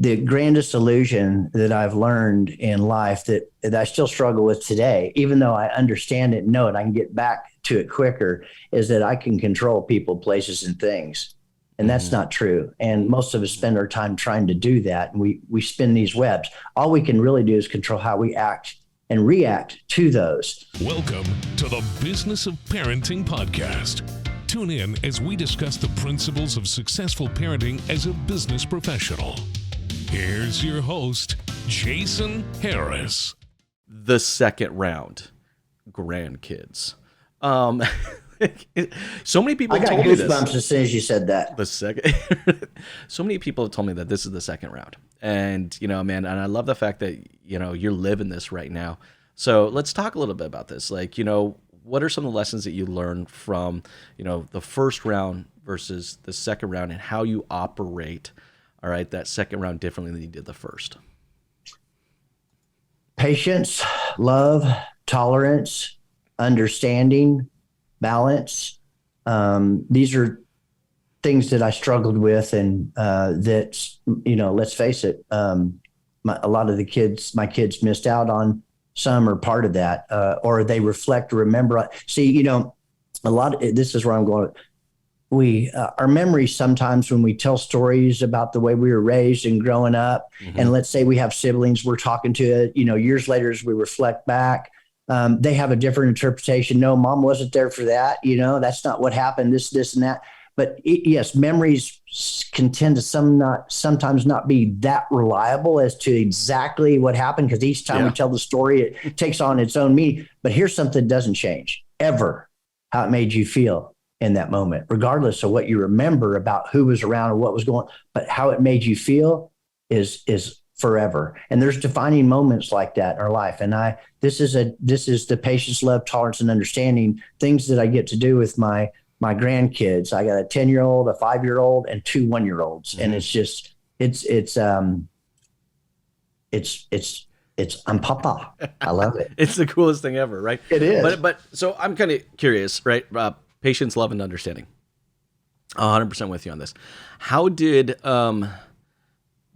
the grandest illusion that I've learned in life that I still struggle with today, even though I understand it and know it, I can get back to it quicker, is that I can control people, places, and things. And that's not true. And most of us spend our time trying to do that. And we spin these webs. All we can really do is control how we act and react to those. Welcome to the Business of Parenting podcast. Tune in as we discuss the principles of successful parenting as a business professional. Here's your host, Jason Harris. The second round, grandkids. So many people told me this. I got goosebumps as soon as you said that. The second, so many people have told me that this is the second round, and man, and I love the fact that you're living this right now. So let's talk a little bit about this. What are some of the lessons that you learned from the first round versus the second round, and how you operate, all right, that second round differently than you did the first? Patience, love, tolerance, understanding, balance. These are things that I struggled with, and that, let's face it, a lot of my kids missed out on some or part of that, or they reflect or remember. See, this is where I'm going. Our memories sometimes, when we tell stories about the way we were raised and growing up, and let's say we have siblings we're talking to, years later as we reflect back, they have a different interpretation. No, mom wasn't there for that. That's not what happened, this, and that. But yes, memories can tend to sometimes not be that reliable as to exactly what happened, because each time we tell the story, it takes on its own meaning. But here's something that doesn't change ever: how it made you feel in that moment, regardless of what you remember about who was around or what was going on. But how it made you feel is forever. And there's defining moments like that in our life. And this is the patience, love, tolerance, and understanding things that I get to do with my grandkids. I got a 10-year-old, a 5-year-old, and 2 1-year-olds. And it's just, I'm Papa. I love it. It's the coolest thing ever, right? It is. But so I'm kind of curious, right? Patience, love, and understanding. 100% with you on this. How did, when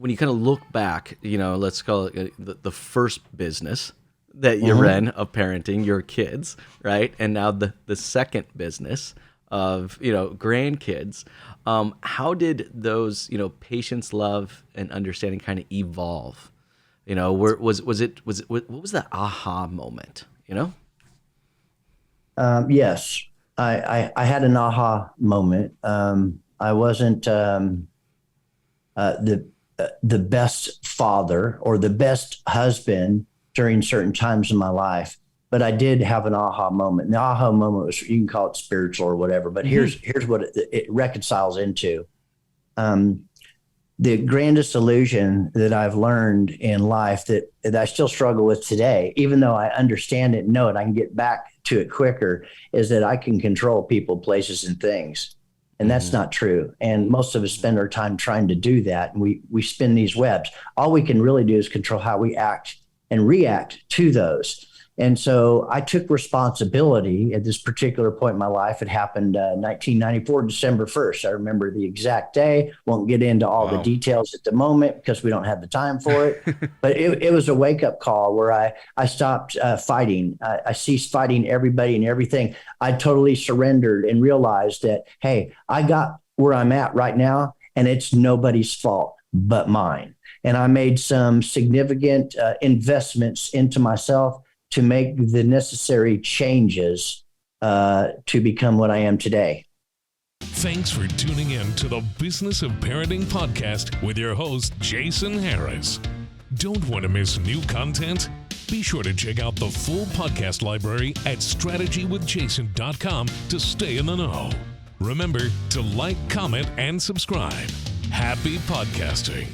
you kind of look back, let's call it the first business that you ran of parenting your kids, right? And now the second business of, grandkids. How did those, patience, love, and understanding kind of evolve? What was that aha moment, Yes, I had an aha moment. I wasn't the best father or the best husband during certain times in my life, but I did have an aha moment. And the aha moment was, you can call it spiritual or whatever, but here's what it reconciles into. The grandest illusion that I've learned in life that I still struggle with today, even though I understand it and know it, I can get back to it quicker, is that I can control people, places, and things. And that's not true. And most of us spend our time trying to do that. And we spin these webs. All we can really do is control how we act and react to those. And so I took responsibility at this particular point in my life. It happened 1994, December 1st. I remember the exact day. Won't get into all the details at the moment because we don't have the time for it. But it was a wake-up call where I stopped fighting. I ceased fighting everybody and everything. I totally surrendered and realized that, hey, I got where I'm at right now, and it's nobody's fault but mine. And I made some significant investments into myself to make the necessary changes to become what I am today. Thanks for tuning in to the Business of Parenting podcast with your host, Jason Harris. Don't want to miss new content? Be sure to check out the full podcast library at strategywithjason.com to stay in the know. Remember to like, comment, and subscribe. Happy podcasting.